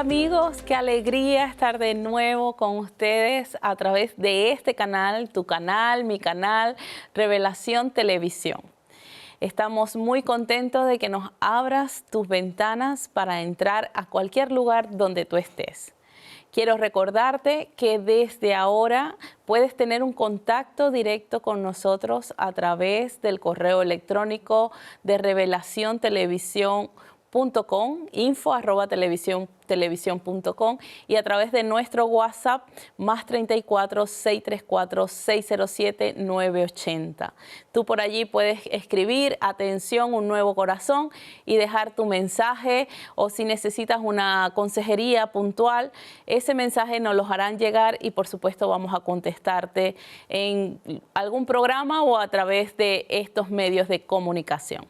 amigos, qué alegría estar de nuevo con ustedes a través de este canal, tu canal, mi canal, Revelación Televisión. Estamos muy contentos de que nos abras tus ventanas para entrar a cualquier lugar donde tú estés. Quiero recordarte que desde ahora puedes tener un contacto directo con nosotros a través del correo electrónico de revelaciontelevisión.com, info@televisión.com, y a través de nuestro WhatsApp más 34 634 607 980. Tú por allí puedes escribir atención, un nuevo corazón, y dejar tu mensaje, o si necesitas una consejería puntual, ese mensaje nos lo harán llegar y por supuesto vamos a contestarte en algún programa o a través de estos medios de comunicación.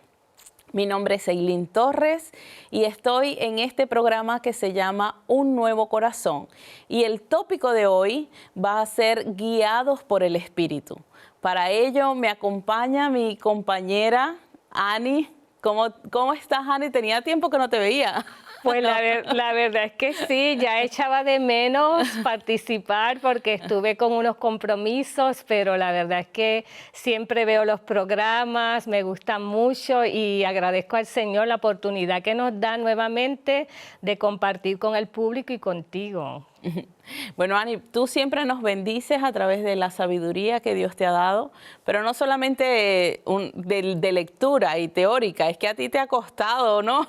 Mi nombre es Eileen Torres y estoy en este programa que se llama Un Nuevo Corazón. Y el tópico de hoy va a ser Guiados por el Espíritu. Para ello me acompaña mi compañera Ani. ¿Cómo estás, Ani? Tenía tiempo que no te veía. Pues la verdad es que sí, ya echaba de menos participar porque estuve con unos compromisos, pero la verdad es que siempre veo los programas, me gustan mucho y agradezco al Señor la oportunidad que nos da nuevamente de compartir con el público y contigo. Bueno, Ani, tú siempre nos bendices a través de la sabiduría que Dios te ha dado, pero no solamente de lectura y teórica, es que a ti te ha costado, ¿no?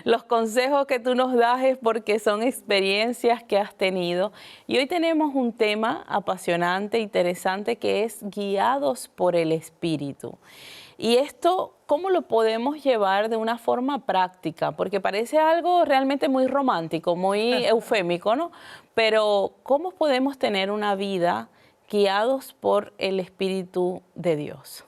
Los consejos que tú nos das es porque son experiencias que has tenido. Y hoy tenemos un tema apasionante, interesante, que es guiados por el Espíritu. Y esto, ¿cómo lo podemos llevar de una forma práctica? Porque parece algo realmente muy romántico, muy eufémico, ¿no? Pero, ¿cómo podemos tener una vida guiados por el Espíritu de Dios?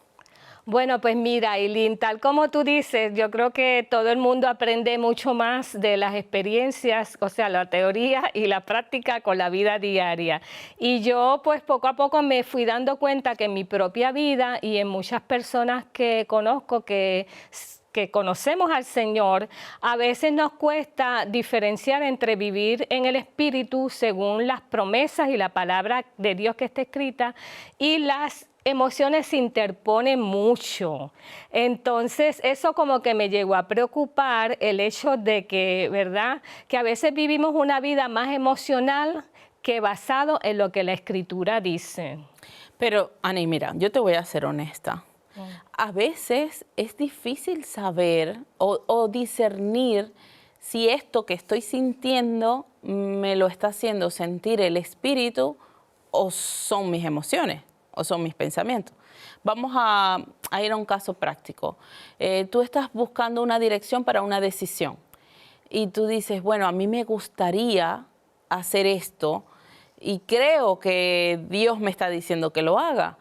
Bueno, pues mira, Eileen, tal como tú dices, yo creo que todo el mundo aprende mucho más de las experiencias, o sea, la teoría y la práctica con la vida diaria. Y yo, pues poco a poco me fui dando cuenta que en mi propia vida y en muchas personas que conozco que conocemos al Señor, a veces nos cuesta diferenciar entre vivir en el Espíritu según las promesas y la palabra de Dios que está escrita, y las emociones se interponen mucho. Entonces, eso como que me llegó a preocupar, el hecho de que, ¿verdad?, que a veces vivimos una vida más emocional que basado en lo que la Escritura dice. Pero, Ani, mira, yo te voy a ser honesta. A veces es difícil saber o discernir si esto que estoy sintiendo me lo está haciendo sentir el Espíritu o son mis emociones o son mis pensamientos. Vamos a ir a un caso práctico. Tú estás buscando una dirección para una decisión y tú dices, bueno, a mí me gustaría hacer esto y creo que Dios me está diciendo que lo haga.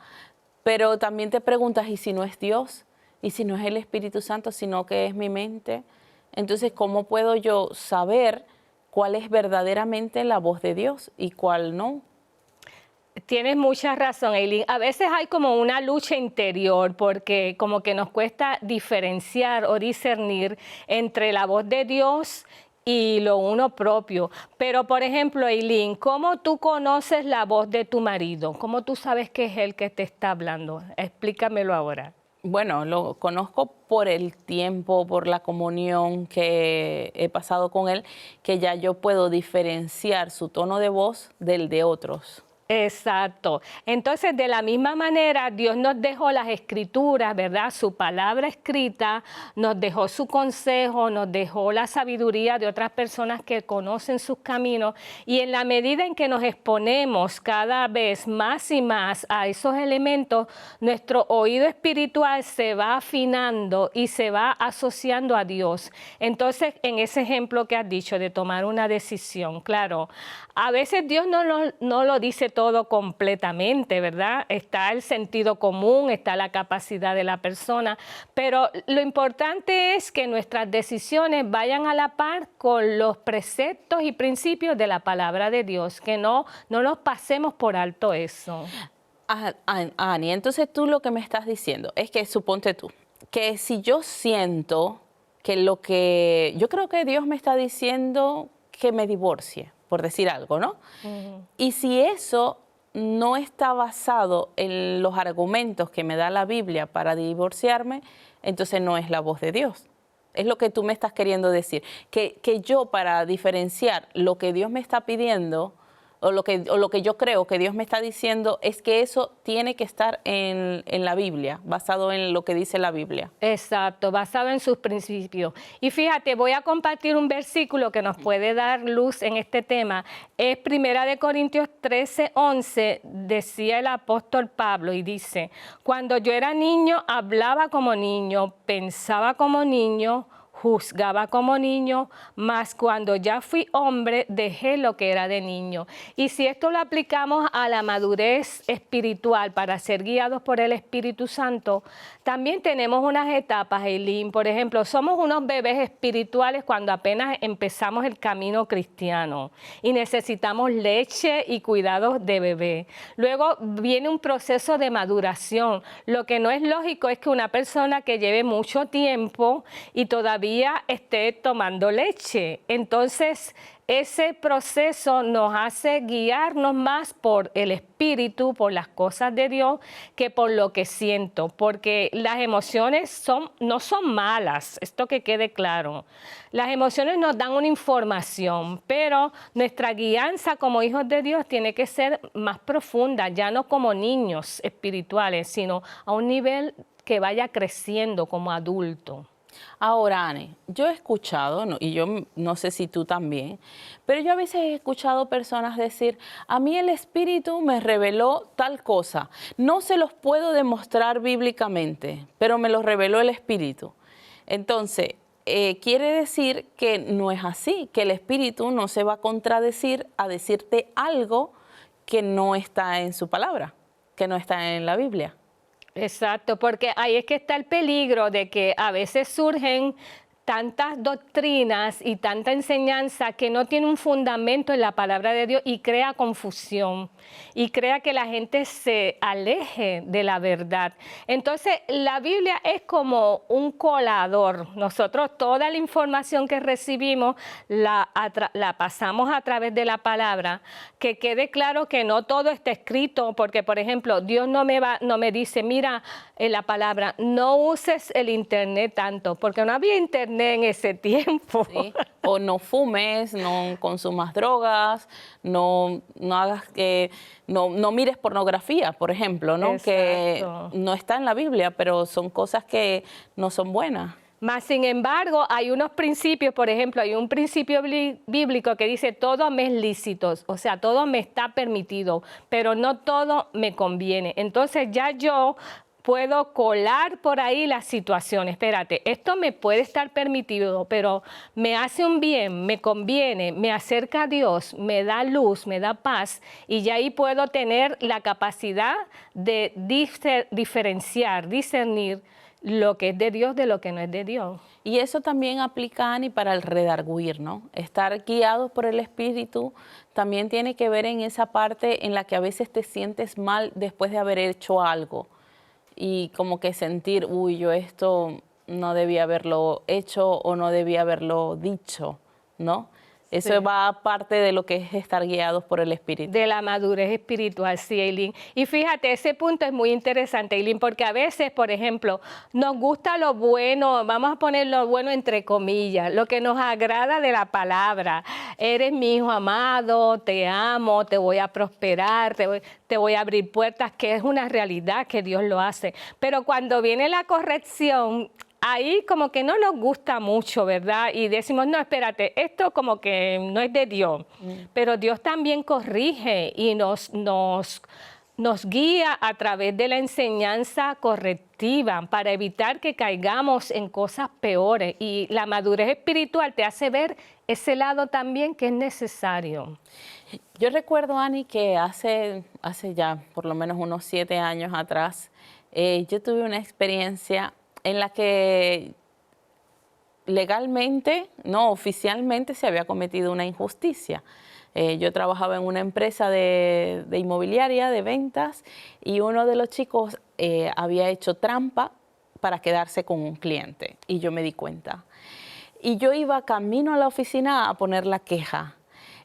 Pero también te preguntas, ¿y si no es Dios? ¿Y si no es el Espíritu Santo, sino que es mi mente? Entonces, ¿cómo puedo yo saber cuál es verdaderamente la voz de Dios y cuál no? Tienes mucha razón, Eileen. A veces hay como una lucha interior porque como que nos cuesta diferenciar o discernir entre la voz de Dios y lo uno propio. Pero, por ejemplo, Eileen, ¿cómo tú conoces la voz de tu marido? ¿Cómo tú sabes que es él que te está hablando? Explícamelo ahora. Bueno, lo conozco por el tiempo, por la comunión que he pasado con él, que ya yo puedo diferenciar su tono de voz del de otros. Exacto. Entonces, de la misma manera, Dios nos dejó las escrituras, ¿verdad? Su palabra escrita, nos dejó su consejo, nos dejó la sabiduría de otras personas que conocen sus caminos, y en la medida en que nos exponemos cada vez más y más a esos elementos, nuestro oído espiritual se va afinando y se va asociando a Dios. Entonces, en ese ejemplo que has dicho de tomar una decisión, claro, a veces Dios no lo dice todo completamente, ¿verdad? Está el sentido común, está la capacidad de la persona, pero lo importante es que nuestras decisiones vayan a la par con los preceptos y principios de la palabra de Dios, que no nos pasemos por alto eso. Ani, entonces tú lo que me estás diciendo es que, suponte tú, que si yo siento que yo creo que Dios me está diciendo que me divorcie, por decir algo, ¿no? Y si eso no está basado en los argumentos que me da la Biblia para divorciarme, entonces no es la voz de Dios. Es lo que tú me estás queriendo decir. Que yo, para diferenciar lo que Dios me está pidiendo o lo que yo creo que Dios me está diciendo, es que eso tiene que estar en la Biblia, basado en lo que dice la Biblia. Exacto, basado en sus principios. Y fíjate, voy a compartir un versículo que nos puede dar luz en este tema. Es 1 Corintios 13:11, decía el apóstol Pablo, y dice: cuando yo era niño, hablaba como niño, pensaba como niño, juzgaba como niño, mas cuando ya fui hombre, dejé lo que era de niño. Y si esto lo aplicamos a la madurez espiritual para ser guiados por el Espíritu Santo, también tenemos unas etapas, Eileen. Por ejemplo, somos unos bebés espirituales cuando apenas empezamos el camino cristiano y necesitamos leche y cuidados de bebé. Luego viene un proceso de maduración. Lo que no es lógico es que una persona que lleve mucho tiempo y todavía esté tomando leche. Entonces, ese proceso nos hace guiarnos más por el Espíritu, por las cosas de Dios, que por lo que siento, porque las emociones no son malas, esto que quede claro. Las emociones nos dan una información, pero nuestra guianza como hijos de Dios tiene que ser más profunda, ya no como niños espirituales, sino a un nivel que vaya creciendo como adulto. Ahora, Anne, yo he escuchado, y yo no sé si tú también, pero yo a veces he escuchado personas decir: a mí el Espíritu me reveló tal cosa. No se los puedo demostrar bíblicamente, pero me lo reveló el Espíritu. Entonces, quiere decir que no es así, que el Espíritu no se va a contradecir a decirte algo que no está en su palabra, que no está en la Biblia. Exacto, porque ahí es que está el peligro de que a veces surgen tantas doctrinas y tanta enseñanza que no tiene un fundamento en la palabra de Dios y crea confusión y crea que la gente se aleje de la verdad. Entonces, la Biblia es como un colador. Nosotros toda la información que recibimos la pasamos a través de la palabra. Que quede claro que no todo está escrito, porque, por ejemplo, Dios no me dice: mira, en la palabra, no uses el internet tanto, porque no había internet en ese tiempo. Sí. O no fumes, no consumas drogas, no hagas que, no mires pornografía, por ejemplo, ¿no? Exacto. Que no está en la Biblia, pero son cosas que no son buenas. Mas, sin embargo, hay unos principios, por ejemplo, hay un principio bíblico que dice: todo me es lícito, o sea, todo me está permitido, pero no todo me conviene. Entonces ya yo puedo colar por ahí la situación. Espérate, esto me puede estar permitido, pero me hace un bien, me conviene, me acerca a Dios, me da luz, me da paz, y ya ahí puedo tener la capacidad de diferenciar, discernir lo que es de Dios de lo que no es de Dios. Y eso también aplica, Ani, para el redarguir, ¿no? Estar guiados por el Espíritu también tiene que ver en esa parte en la que a veces te sientes mal después de haber hecho algo. Y como que sentir: uy, yo esto no debía haberlo hecho o no debía haberlo dicho, ¿no? Eso Sí. va aparte de lo que es estar guiados por el Espíritu. De la madurez espiritual, sí, Eileen. Y fíjate, ese punto es muy interesante, Eileen, porque a veces, por ejemplo, nos gusta lo bueno, vamos a poner lo bueno entre comillas, lo que nos agrada de la palabra. Eres mi hijo amado, te amo, te voy a prosperar, te voy a abrir puertas, que es una realidad que Dios lo hace. Pero cuando viene la corrección, ahí como que no nos gusta mucho, ¿verdad? Y decimos: no, espérate, esto como que no es de Dios. Pero Dios también corrige y nos guía a través de la enseñanza correctiva para evitar que caigamos en cosas peores. Y la madurez espiritual te hace ver ese lado también que es necesario. Yo recuerdo, Ani, que hace ya por lo menos unos 7 años atrás, yo tuve una experiencia en la que legalmente, no oficialmente, se había cometido una injusticia. Yo trabajaba en una empresa de inmobiliaria, de ventas, y uno de los chicos había hecho trampa para quedarse con un cliente, y yo me di cuenta. y yo iba camino a la oficina a poner la queja.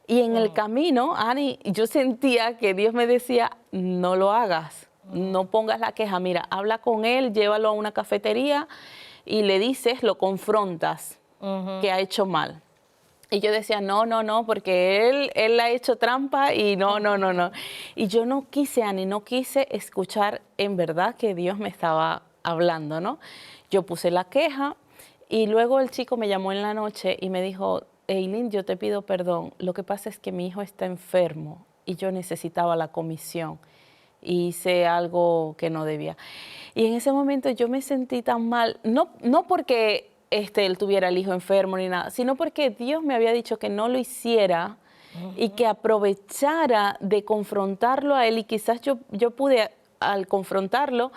Y en el camino, Ani, yo sentía que Dios me decía, no lo hagas, no pongas la queja. Mira, habla con él, llévalo a una cafetería y le dices, lo confrontas, que ha hecho mal. Y yo decía, no, no, no, porque él ha hecho trampa y no, no, no, no. Y yo no quise, Ani, no quise escuchar en verdad que Dios me estaba hablando, ¿no? Yo puse la queja y luego el chico me llamó en la noche y me dijo, Eileen, yo te pido perdón. Lo que pasa es que mi hijo está enfermo y yo necesitaba la comisión y hice algo que no debía. Y en ese momento yo me sentí tan mal, no porque él tuviera el hijo enfermo ni nada, sino porque Dios me había dicho que no lo hiciera y que aprovechara de confrontarlo a él, y quizás yo pude, al confrontarlo,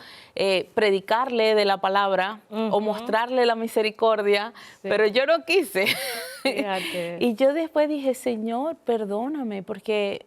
predicarle de la palabra o mostrarle la misericordia, pero yo no quise. Y yo después dije, Señor, perdóname, porque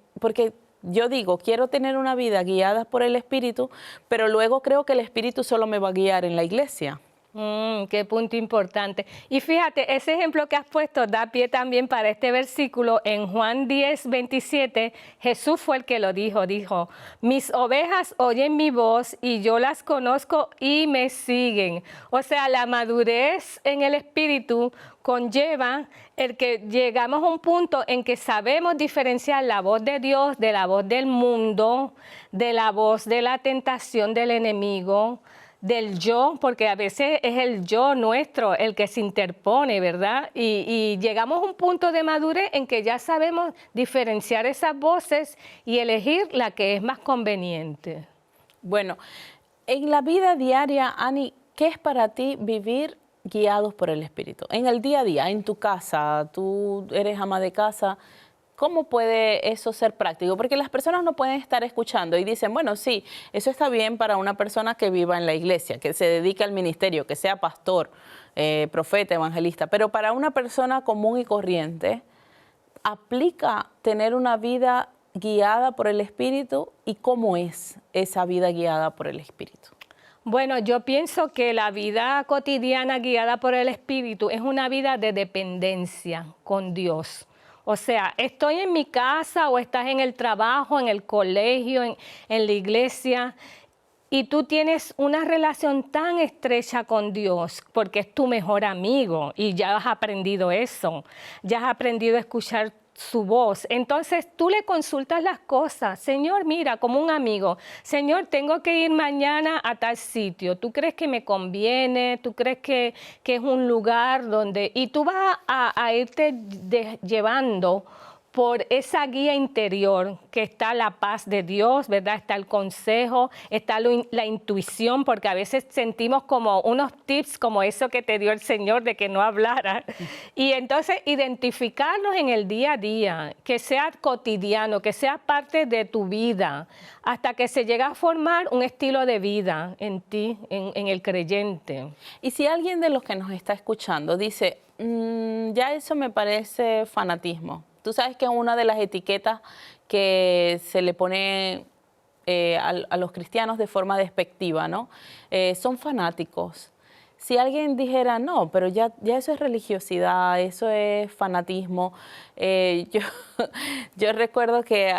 yo digo, quiero tener una vida guiada por el Espíritu, pero luego creo que el Espíritu solo me va a guiar en la iglesia. Qué punto importante. Y fíjate, ese ejemplo que has puesto da pie también para este versículo. En Juan 10, 27, Jesús fue el que lo dijo. Dijo, mis ovejas oyen mi voz y yo las conozco y me siguen. O sea, la madurez en el espíritu conlleva el que llegamos a un punto en que sabemos diferenciar la voz de Dios de la voz del mundo, de la voz de la tentación del enemigo, del yo, porque a veces es el yo nuestro el que se interpone, ¿verdad? Y llegamos a un punto de madurez en que ya sabemos diferenciar esas voces y elegir la que es más conveniente. Bueno, en la vida diaria, Ani, ¿qué es para ti vivir guiados por el Espíritu? En el día a día, en tu casa, tú eres ama de casa, ¿cómo puede eso ser práctico? Porque las personas no pueden estar escuchando y dicen, bueno, sí, eso está bien para una persona que viva en la iglesia, que se dedique al ministerio, que sea pastor, profeta, evangelista, pero para una persona común y corriente, ¿aplica tener una vida guiada por el Espíritu? ¿Y cómo es esa vida guiada por el Espíritu? Bueno, yo pienso que la vida cotidiana guiada por el Espíritu es una vida de dependencia con Dios. O sea, estoy en mi casa o estás en el trabajo, en el colegio, en la iglesia, y tú tienes una relación tan estrecha con Dios porque es tu mejor amigo y ya has aprendido eso, ya has aprendido a escuchar su voz. Entonces tú le consultas las cosas. Señor, mira, como un amigo. Señor, tengo que ir mañana a tal sitio. ¿Tú crees que me conviene? ¿Tú crees que es un lugar donde...? Y tú vas a irte llevando por esa guía interior que está la paz de Dios, ¿verdad? Está el consejo, está la intuición, porque a veces sentimos como unos tips como eso que te dio el Señor de que no hablara. Y entonces identificarlos en el día a día, que sea cotidiano, que sea parte de tu vida, hasta que se llega a formar un estilo de vida en ti, en el creyente. Y si alguien de los que nos está escuchando dice, ya eso me parece fanatismo. Tú sabes que una de las etiquetas que se le pone a los cristianos de forma despectiva, ¿no? Son fanáticos. Si alguien dijera, no, pero ya eso es religiosidad, eso es fanatismo. Yo recuerdo que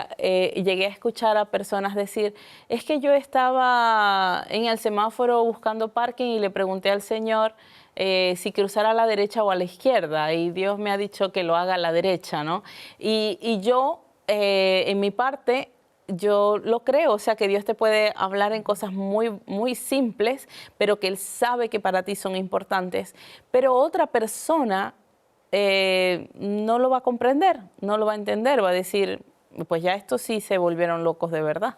llegué a escuchar a personas decir, es que yo estaba en el semáforo buscando parking y le pregunté al Señor si cruzar a la derecha o a la izquierda, y Dios me ha dicho que lo haga a la derecha, ¿no? Y yo, en mi parte, yo lo creo, o sea, que Dios te puede hablar en cosas muy, muy simples, pero que Él sabe que para ti son importantes, pero otra persona no lo va a comprender, no lo va a entender, va a decir, pues ya estos sí se volvieron locos de verdad.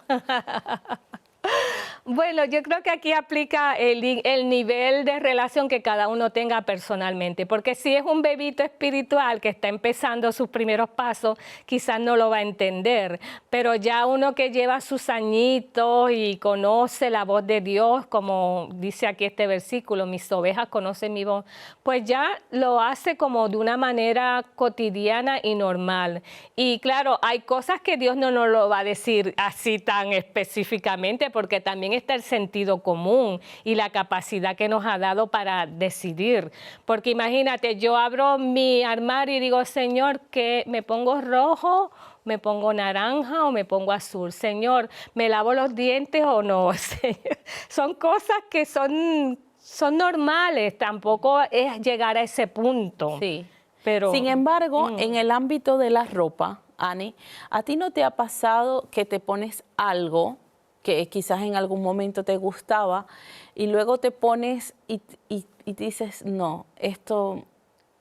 Bueno, yo creo que aquí aplica el nivel de relación que cada uno tenga personalmente, porque si es un bebito espiritual que está empezando sus primeros pasos, quizás no lo va a entender, pero ya uno que lleva sus añitos y conoce la voz de Dios, como dice aquí este versículo, mis ovejas conocen mi voz, pues ya lo hace como de una manera cotidiana y normal. Y claro, hay cosas que Dios no nos lo va a decir así tan específicamente, porque también está el sentido común y la capacidad que nos ha dado para decidir. Porque imagínate, yo abro mi armario y digo, Señor, ¿qué me pongo rojo? ¿Me pongo naranja o me pongo azul? Señor, ¿me lavo los dientes o no? Son cosas que son normales, tampoco es llegar a ese punto. Sí. Pero, sin embargo, en el ámbito de la ropa, Ani, ¿a ti no te ha pasado que te pones algo que quizás en algún momento te gustaba y luego te pones y dices, no, esto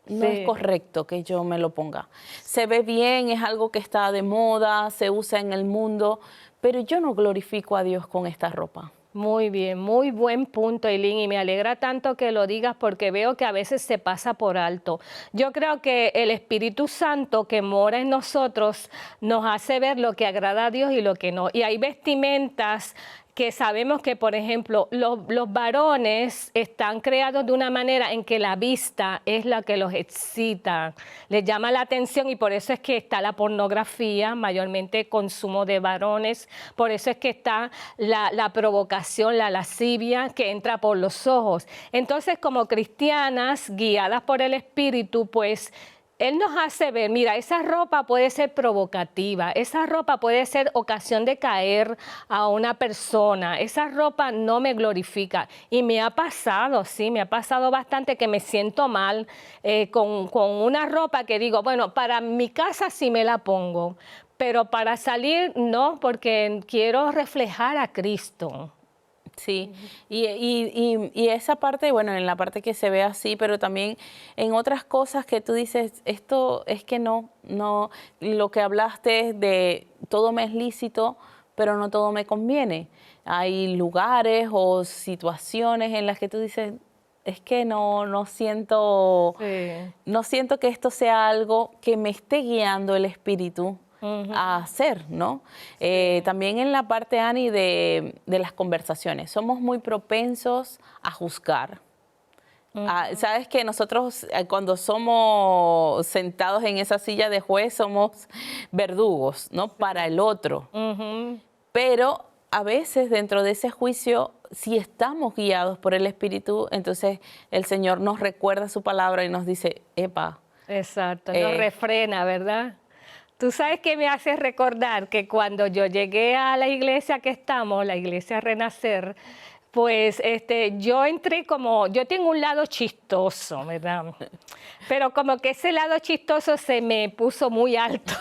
no es correcto que yo me lo ponga? Se ve bien, es algo que está de moda, se usa en el mundo, pero yo no glorifico a Dios con esta ropa. Muy bien, muy buen punto, Eileen, y me alegra tanto que lo digas porque veo que a veces se pasa por alto. Yo creo que el Espíritu Santo que mora en nosotros nos hace ver lo que agrada a Dios y lo que no. Y hay vestimentas que sabemos que, por ejemplo, los varones están creados de una manera en que la vista es la que los excita, les llama la atención, y por eso es que está la pornografía, mayormente consumo de varones, por eso es que está la provocación, la lascivia que entra por los ojos. Entonces, como cristianas, guiadas por el Espíritu, pues Él nos hace ver, mira, esa ropa puede ser provocativa, esa ropa puede ser ocasión de caer a una persona, esa ropa no me glorifica. Y me ha pasado, sí, me ha pasado bastante que me siento mal con una ropa que digo, bueno, para mi casa sí me la pongo, pero para salir no, porque quiero reflejar a Cristo. Sí, y esa parte, bueno, en la parte que se ve así, pero también en otras cosas que tú dices, esto es que no, lo que hablaste de todo me es lícito, pero no todo me conviene. Hay lugares o situaciones en las que tú dices, es que no siento, no siento que esto sea algo que me esté guiando el Espíritu a hacer, ¿no? También en la parte, Ani, de las conversaciones, somos muy propensos a juzgar. Sabes que nosotros cuando somos sentados en esa silla de juez somos verdugos, ¿no? Para el otro. Pero a veces dentro de ese juicio, si estamos guiados por el Espíritu, entonces el Señor nos recuerda su palabra y nos dice, epa. Exacto, nos refrena, ¿verdad? Tú sabes que me hace recordar que cuando yo llegué a la iglesia que estamos, la iglesia Renacer, pues yo entré como, yo tengo un lado chistoso, ¿verdad? Pero como que ese lado chistoso se me puso muy alto.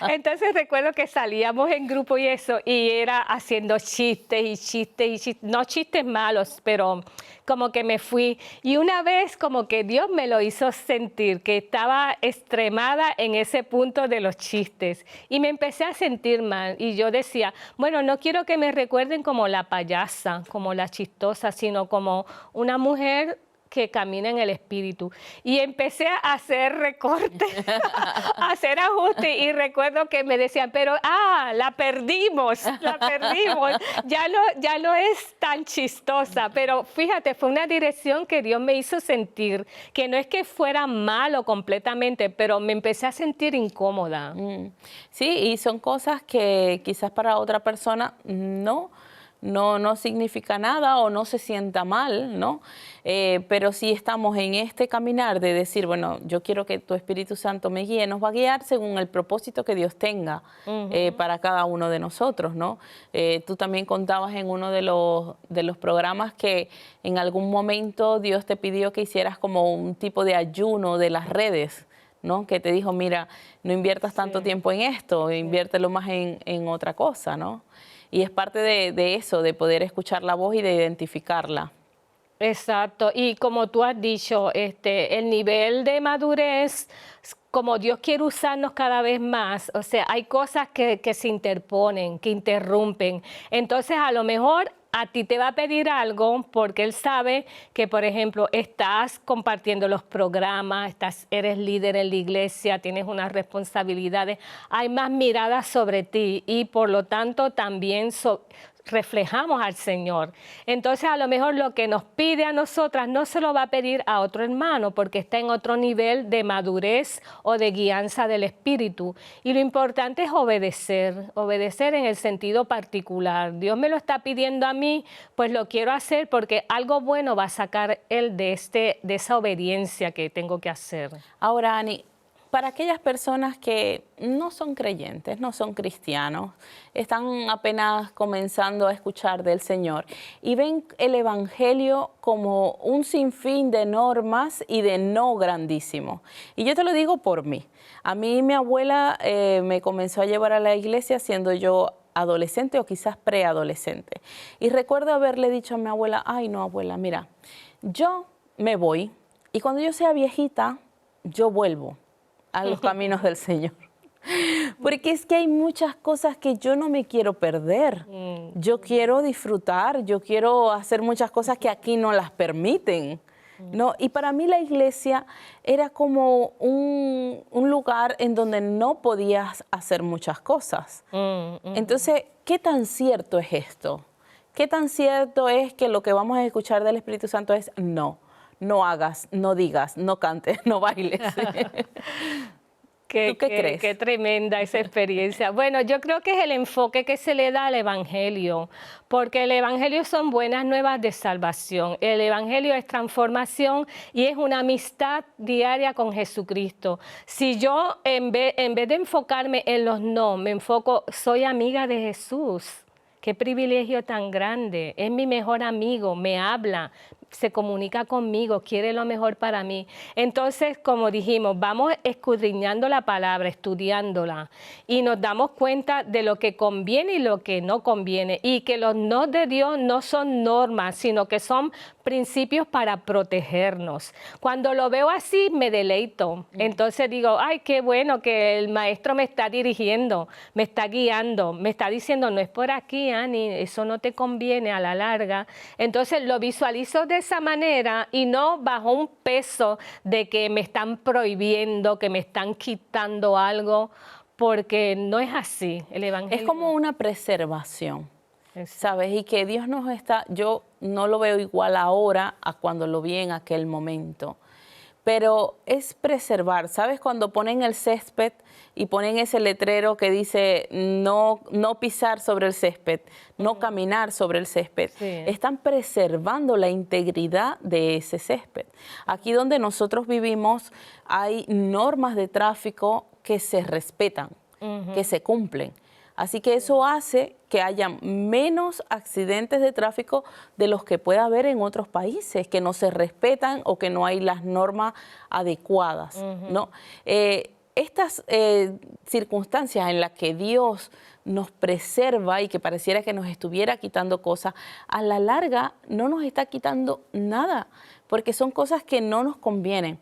Entonces recuerdo que salíamos en grupo y eso, y era haciendo chistes, no chistes malos, pero como que me fui. Y una vez como que Dios me lo hizo sentir, que estaba extremada en ese punto de los chistes. Y me empecé a sentir mal. Y yo decía, bueno, no quiero que me recuerden como la payasa, como la chistosa, sino como una mujer que camina en el Espíritu. Y empecé a hacer recortes, a hacer ajustes, y recuerdo que me decían, pero la perdimos, ya no es tan chistosa. Pero fíjate, fue una dirección que Dios me hizo sentir, que no es que fuera malo completamente, pero me empecé a sentir incómoda. Sí, y son cosas que quizás para otra persona no significa nada o no se sienta mal, ¿no? Pero si estamos en este caminar de decir, bueno, yo quiero que tu Espíritu Santo me guíe, nos va a guiar según el propósito que Dios tenga para cada uno de nosotros, ¿no? Tú también contabas en uno de los programas que en algún momento Dios te pidió que hicieras como un tipo de ayuno de las redes, ¿no? Que te dijo, mira, no inviertas tanto tiempo en esto, inviértelo más en otra cosa, ¿no? Y es parte de eso, de poder escuchar la voz y de identificarla. Exacto, y como tú has dicho, el nivel de madurez, como Dios quiere usarnos cada vez más, o sea, hay cosas que se interponen, que interrumpen. Entonces, a lo mejor a ti te va a pedir algo porque Él sabe que, por ejemplo, estás compartiendo los programas, eres líder en la iglesia, tienes unas responsabilidades, hay más miradas sobre ti y por lo tanto también reflejamos al Señor. Entonces, a lo mejor lo que nos pide a nosotras no se lo va a pedir a otro hermano porque está en otro nivel de madurez voz o de guianza del Espíritu. Y lo importante es obedecer, obedecer en el sentido particular. Dios me lo está pidiendo a mí, pues lo quiero hacer porque algo bueno va a sacar Él de esa obediencia que tengo que hacer. Ahora, Ani, para aquellas personas que no son creyentes, no son cristianos, están apenas comenzando a escuchar del Señor y ven el Evangelio como un sinfín de normas y de no grandísimo. Y yo te lo digo por mí. A mí mi abuela me comenzó a llevar a la iglesia siendo yo adolescente o quizás preadolescente. Y recuerdo haberle dicho a mi abuela, ay no, abuela, mira, yo me voy y cuando yo sea viejita, yo vuelvo a los caminos del Señor. Porque es que hay muchas cosas que yo no me quiero perder. Yo quiero disfrutar, yo quiero hacer muchas cosas que aquí no las permiten, ¿no? Y para mí la iglesia era como un lugar en donde no podías hacer muchas cosas. Entonces, ¿qué tan cierto es esto? ¿Qué tan cierto es que lo que vamos a escuchar del Espíritu Santo es no? No hagas, no digas, no cantes, no bailes. ¿Tú qué crees? Qué tremenda esa experiencia. Bueno, yo creo que es el enfoque que se le da al Evangelio, porque el Evangelio son buenas nuevas de salvación. El Evangelio es transformación y es una amistad diaria con Jesucristo. Si yo, en vez de enfocarme en los no, me enfoco, soy amiga de Jesús. Qué privilegio tan grande. Es mi mejor amigo, me habla, se comunica conmigo, quiere lo mejor para mí. Entonces, como dijimos, vamos escudriñando la palabra, estudiándola y nos damos cuenta de lo que conviene y lo que no conviene. Y que los no de Dios no son normas, sino que son principios para protegernos. Cuando lo veo así, me deleito. Entonces digo, ay, qué bueno que el maestro me está dirigiendo, me está guiando, me está diciendo, no es por aquí, Ani, eso no te conviene a la larga. Entonces lo visualizo de esa manera y no bajo un peso de que me están prohibiendo, que me están quitando algo, porque no es así. El Evangelio es como una preservación. ¿Sabes? Y que Dios nos está, yo no lo veo igual ahora a cuando lo vi en aquel momento, pero es preservar. ¿Sabes? Cuando ponen el césped y ponen ese letrero que dice no pisar sobre el césped, no caminar sobre el césped, están preservando la integridad de ese césped. Aquí donde nosotros vivimos hay normas de tráfico que se respetan, que se cumplen. Así que eso hace que haya menos accidentes de tráfico de los que puede haber en otros países, que no se respetan o que no hay las normas adecuadas, ¿no? Estas circunstancias en las que Dios nos preserva y que pareciera que nos estuviera quitando cosas, a la larga no nos está quitando nada, porque son cosas que no nos convienen.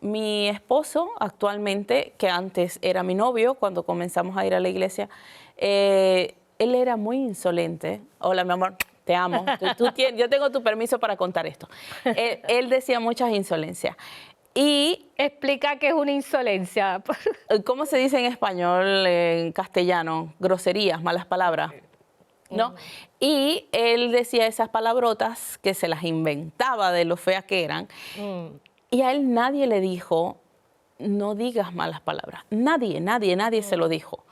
Mi esposo actualmente, que antes era mi novio cuando comenzamos a ir a la iglesia, él era muy insolente. Hola, mi amor, te amo. Yo tengo tu permiso para contar esto. Él decía muchas insolencias. Y explica qué es una insolencia. ¿Cómo se dice en español, en castellano? Groserías, malas palabras, ¿no? Y él decía esas palabrotas que se las inventaba de lo feas que eran. Y a él nadie le dijo, no digas malas palabras. Nadie se lo dijo.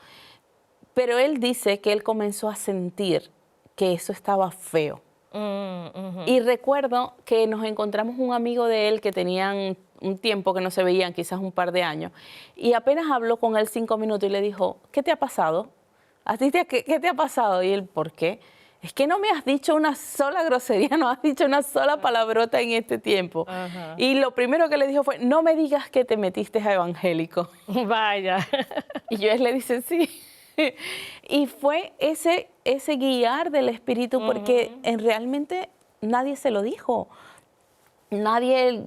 Pero él dice que él comenzó a sentir que eso estaba feo. Y recuerdo que nos encontramos un amigo de él que tenían un tiempo que no se veían, quizás un par de años, y apenas habló con él 5 minutos y le dijo, ¿qué te ha pasado? ¿A ti qué te ha pasado? Y él, ¿por qué? Es que no me has dicho una sola grosería, no has dicho una sola palabrota en este tiempo. Y lo primero que le dijo fue, no me digas que te metiste a evangélico. Vaya. Y yo le dice, sí. Y fue ese guiar del Espíritu, porque realmente nadie se lo dijo. Nadie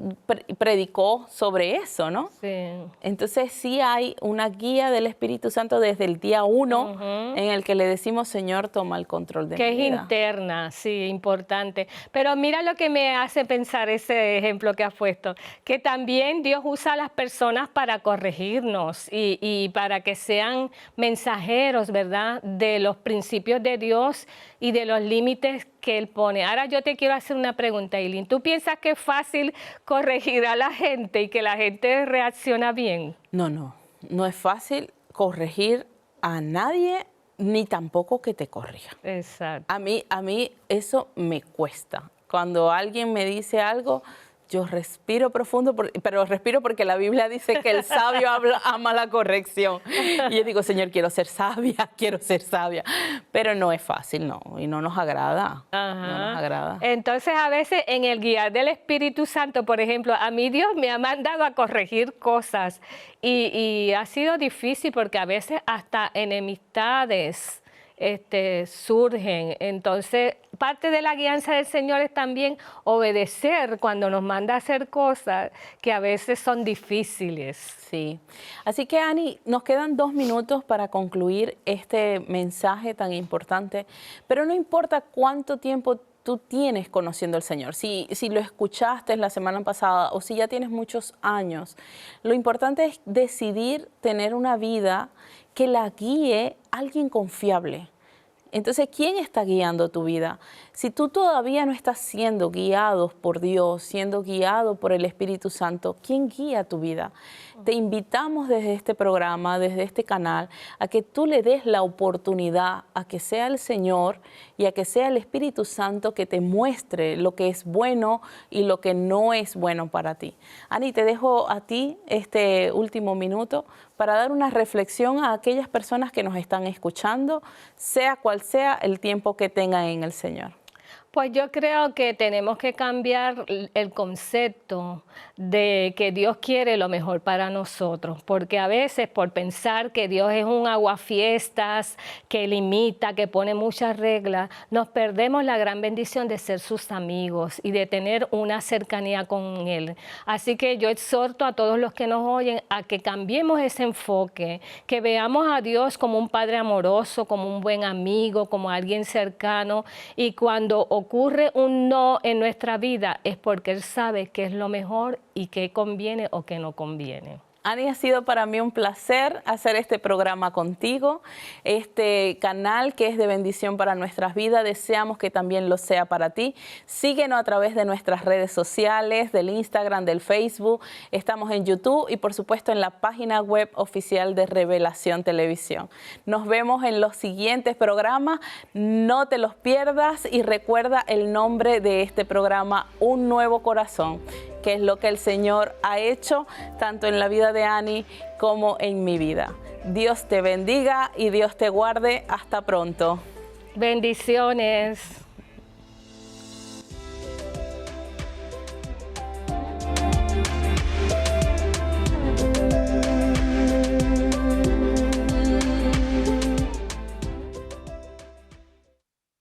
predicó sobre eso, ¿no? Sí. Entonces sí hay una guía del Espíritu Santo desde el día 1 en el que le decimos, Señor, toma el control de mi vida. Que es interna, sí, importante. Pero mira lo que me hace pensar ese ejemplo que has puesto, que también Dios usa a las personas para corregirnos y para que sean mensajeros, ¿verdad?, de los principios de Dios y de los límites que Él pone. Ahora yo te quiero hacer una pregunta, Eileen. ¿Tú piensas que es fácil corregir a la gente y que la gente reacciona bien. No es fácil corregir a nadie ni tampoco que te corrija. Exacto. A mí eso me cuesta. Cuando alguien me dice algo, yo respiro profundo, pero respiro porque la Biblia dice que el sabio ama la corrección. Y yo digo, Señor, quiero ser sabia. Pero no es fácil, no, y no nos agrada. Ajá. No nos agrada. Entonces, a veces en el guiar del Espíritu Santo, por ejemplo, a mí Dios me ha mandado a corregir cosas y ha sido difícil porque a veces hasta enemistades surgen. Entonces, parte de la guianza del Señor es también obedecer cuando nos manda a hacer cosas que a veces son difíciles. Sí. Así que, Ani, nos quedan 2 minutos para concluir este mensaje tan importante, pero no importa cuánto tiempo tú tienes conociendo al Señor, si lo escuchaste la semana pasada o si ya tienes muchos años, lo importante es decidir tener una vida que la guíe alguien confiable. Entonces, ¿quién está guiando tu vida? Si tú todavía no estás siendo guiado por Dios, siendo guiado por el Espíritu Santo, ¿quién guía tu vida? Te invitamos desde este programa, desde este canal, a que tú le des la oportunidad a que sea el Señor y a que sea el Espíritu Santo que te muestre lo que es bueno y lo que no es bueno para ti. Ani, te dejo a ti este último minuto para dar una reflexión a aquellas personas que nos están escuchando, sea cual sea el tiempo que tengan en el Señor. Pues yo creo que tenemos que cambiar el concepto de que Dios quiere lo mejor para nosotros, porque a veces por pensar que Dios es un aguafiestas, que limita, que pone muchas reglas, nos perdemos la gran bendición de ser sus amigos y de tener una cercanía con Él. Así que yo exhorto a todos los que nos oyen a que cambiemos ese enfoque, que veamos a Dios como un Padre amoroso, como un buen amigo, como alguien cercano, y cuando ocurre un no en nuestra vida es porque Él sabe qué es lo mejor y qué conviene o qué no conviene. Ani, ha sido para mí un placer hacer este programa contigo, este canal que es de bendición para nuestras vidas. Deseamos que también lo sea para ti. Síguenos a través de nuestras redes sociales, del Instagram, del Facebook. Estamos en YouTube y, por supuesto, en la página web oficial de Revelación Televisión. Nos vemos en los siguientes programas. No te los pierdas y recuerda el nombre de este programa, Un Nuevo Corazón, que es lo que el Señor ha hecho tanto en la vida de Ani como en mi vida. Dios te bendiga y Dios te guarde. Hasta pronto. Bendiciones.